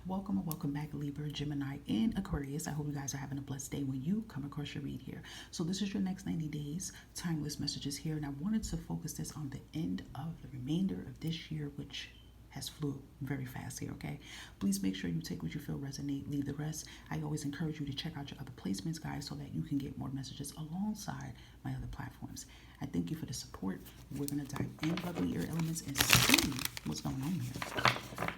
Welcome or welcome back, Libra, Gemini, and Aquarius. I hope you guys are having a blessed day when you come across your read here. So this is your next 90 days, timeless messages here, and I wanted to focus this on the end of the remainder of this year, which has flew very fast here, okay? Please make sure you take what you feel resonate, leave the rest. I always encourage you to check out your other placements, guys, so that you can get more messages alongside my other platforms. I thank you for the support. We're going to dive in lovely air elements and see what's going on here.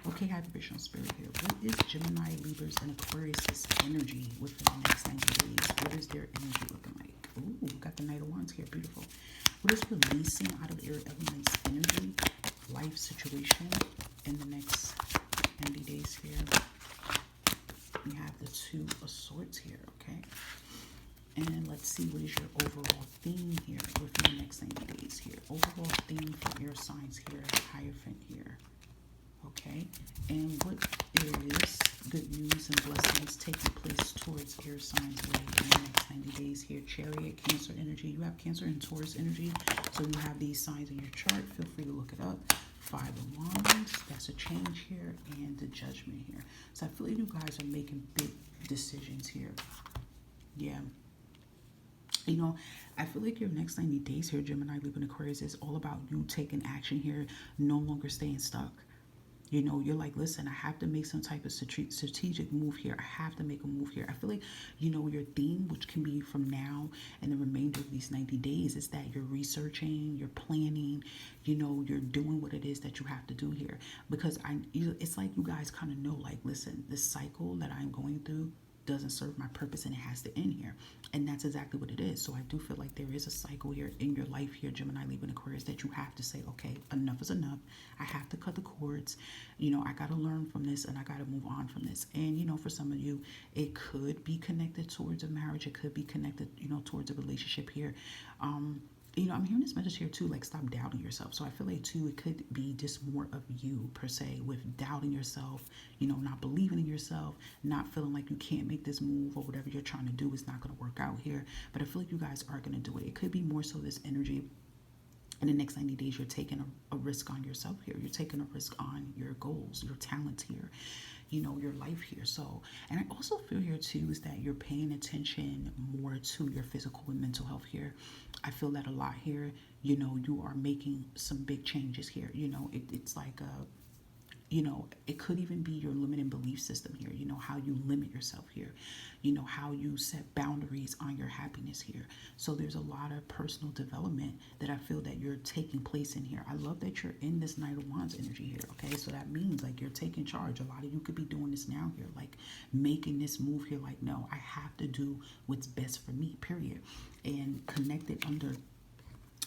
Okay, high vibrational spirit here. What is Gemini, Libras, and Aquarius' energy within the next 90 days? What is their energy looking like? Ooh, we got the Knight of Wands here. Beautiful. What is releasing out of air elements energy, life situation in the next 90 days here? We have the Two of Swords here, okay? And let's see, what is your overall theme here within the next 90 days here? Overall theme for air signs here, Hierophant here. Okay, and what is good news and blessings taking place towards air signs way in the next 90 days here? Chariot, Cancer energy. You have Cancer and Taurus energy, so you have these signs in your chart. Feel free to look it up. Five of Wands, that's a change here, and the Judgment here. So I feel like you guys are making big decisions here. Yeah. You know, I feel like your next 90 days here, Gemini, Libra, and Aquarius, is all about you taking action here, no longer staying stuck. You know, you're like, listen, I have to make some type of strategic move here. I have to make a move here. I feel like, you know, your theme, which can be from now and the remainder of these 90 days, is that you're researching, you're planning, you know, you're doing what it is that you have to do here. Because it's like you guys kind of know, like, listen, this cycle that I'm going through doesn't serve my purpose and it has to end here. And that's exactly what it is. So I do feel like there is a cycle here in your life here, Gemini, Libra, and Aquarius, that you have to say, okay, enough is enough. I have to cut the cords. You know, I got to learn from this and I got to move on from this. And, you know, for some of you, it could be connected towards a marriage. It could be connected, you know, towards a relationship here. You know, I'm hearing this message here too, like, stop doubting yourself. So I feel like too, it could be just more of you per se, with doubting yourself, you know, not believing in yourself, not feeling like you can't make this move, or whatever you're trying to do is not going to work out here. But I feel like you guys are going to do it. It could be more so this energy. In the next 90 days, you're taking a risk on yourself here. You're taking a risk on your goals, your talents here, you know, your life here. So, and I also feel here too is that you're paying attention more to your physical and mental health here. I feel that a lot here. You know, you are making some big changes here. You know, it's like you know, it could even be your limiting belief system here. You know, how you limit yourself here. You know, how you set boundaries on your happiness here. So there's a lot of personal development that I feel that you're taking place in here. I love that you're in this Knight of Wands energy here, okay? So that means, like, you're taking charge. A lot of you could be doing this now here, like making this move here, like, no, I have to do what's best for me, period. And connected under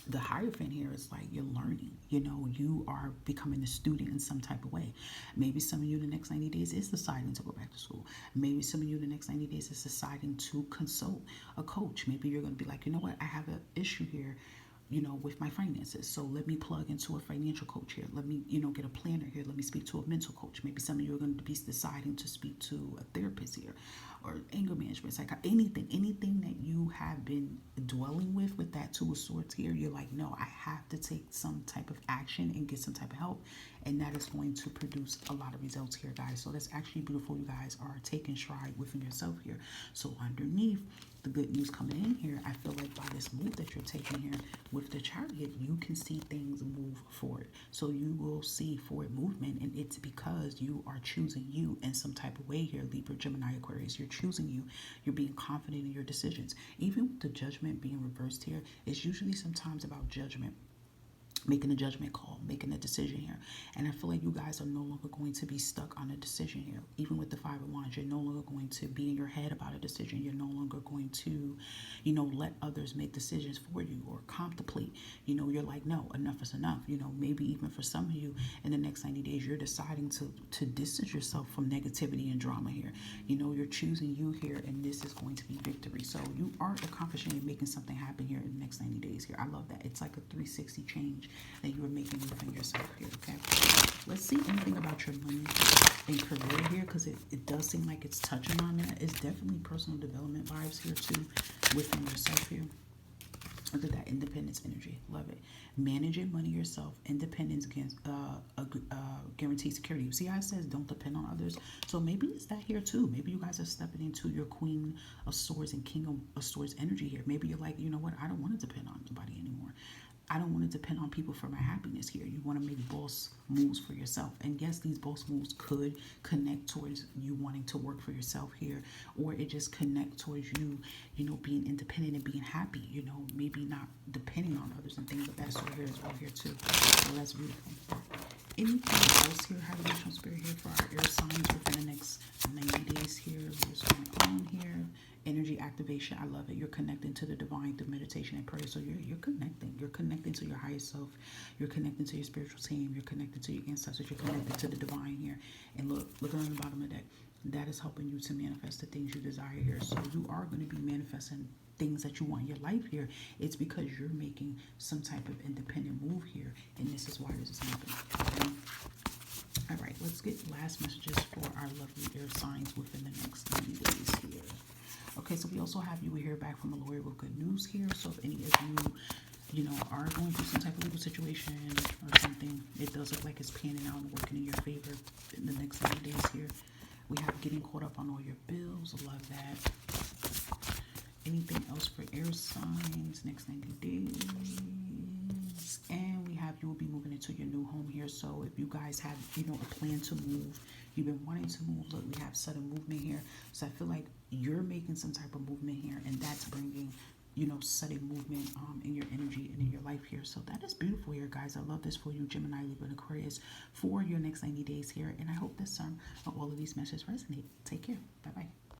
the Hierophant here is like you're learning, you know, you are becoming a student in some type of way. Maybe some of you the next 90 days is deciding to go back to school. Maybe some of you the next 90 days is deciding to consult a coach. Maybe you're going to be like, you know what, I have an issue here, you know, with my finances. So let me plug into a financial coach here. Let me, you know, get a planner here. Let me speak to a mental coach. Maybe some of you are going to be deciding to speak to a therapist here, or anger management, like anything that you have been dwelling with that Two of Swords here. You're like, no, I have to take some type of action and get some type of help. And that is going to produce a lot of results here, guys. So that's actually beautiful. You guys are taking stride within yourself here. So underneath the good news coming in here, I feel like by this move that you're taking here with the Chariot, you can see things move forward. So you will see forward movement, and it's because you are choosing you in some type of way here, Libra, Gemini, Aquarius. You're choosing you. You're being confident in your decisions. Even with the Judgment being reversed here, it's usually sometimes about judgment. Making a judgment call, making a decision here. And I feel like you guys are no longer going to be stuck on a decision here. Even with the Five of Wands, you're no longer going to be in your head about a decision. You're no longer going to, you know, let others make decisions for you or contemplate. You know, you're like, no, enough is enough. You know, maybe even for some of you in the next 90 days, you're deciding to distance yourself from negativity and drama here. You know, you're choosing you here, and this is going to be victory. So you are accomplishing and making something happen here in the next 90 days here. I love that. It's like a 360 change that you are making within yourself here, okay? Let's see anything about your money and career here, because it does seem like it's touching on that. It's definitely personal development vibes here too within yourself here. Look at that independence energy. Love it. Managing money yourself. Independence against guaranteed security. See how it says don't depend on others. So maybe it's that here too. Maybe you guys are stepping into your Queen of Swords and King of Swords energy here. Maybe you're like, you know what? I don't want to depend on anybody anymore. I don't want to depend on people for my happiness here. You want to make boss moves for yourself. And yes, these boss moves could connect towards you wanting to work for yourself here, or it just connect towards you, you know, being independent and being happy, you know, maybe not depending on others and things of that sort here as well here too. So that's beautiful. Anything else here, high dimensional spirit here for our air signs within the next 90 days here? What's going on here? Energy activation. I love it. You're connecting to the divine through meditation and prayer. So you're connecting. You're connecting to your highest self. You're connecting to your spiritual team. You're connecting to your ancestors. You're connected to the divine here. And look on the bottom of the deck. That is helping you to manifest the things you desire here. So you are going to be manifesting things that you want in your life here. It's because you're making some type of independent move here. And this is why this is happening. Okay? All right, let's get last messages for our lovely air signs within the next 90 days here. Okay, so we also have you hear back from a lawyer with good news here. So if any of you, you know, are going through some type of legal situation or something, it does look like it's panning out and working in your favor in the next 90 days here. We have getting caught up on all your bills. Love that. Anything else for air signs next 90 days? And we have you will be moving into your new home here. So if you guys have, you know, a plan to move, you've been wanting to move, look, we have sudden movement here. So I feel like you're making some type of movement here, and that's bringing, you know, sudden movement in your energy and in your life here. So that is beautiful here, guys. I love this for you, Gemini, Libra, and Aquarius, for your next 90 days here. And I hope this all of these messages resonate. Take care. Bye-bye.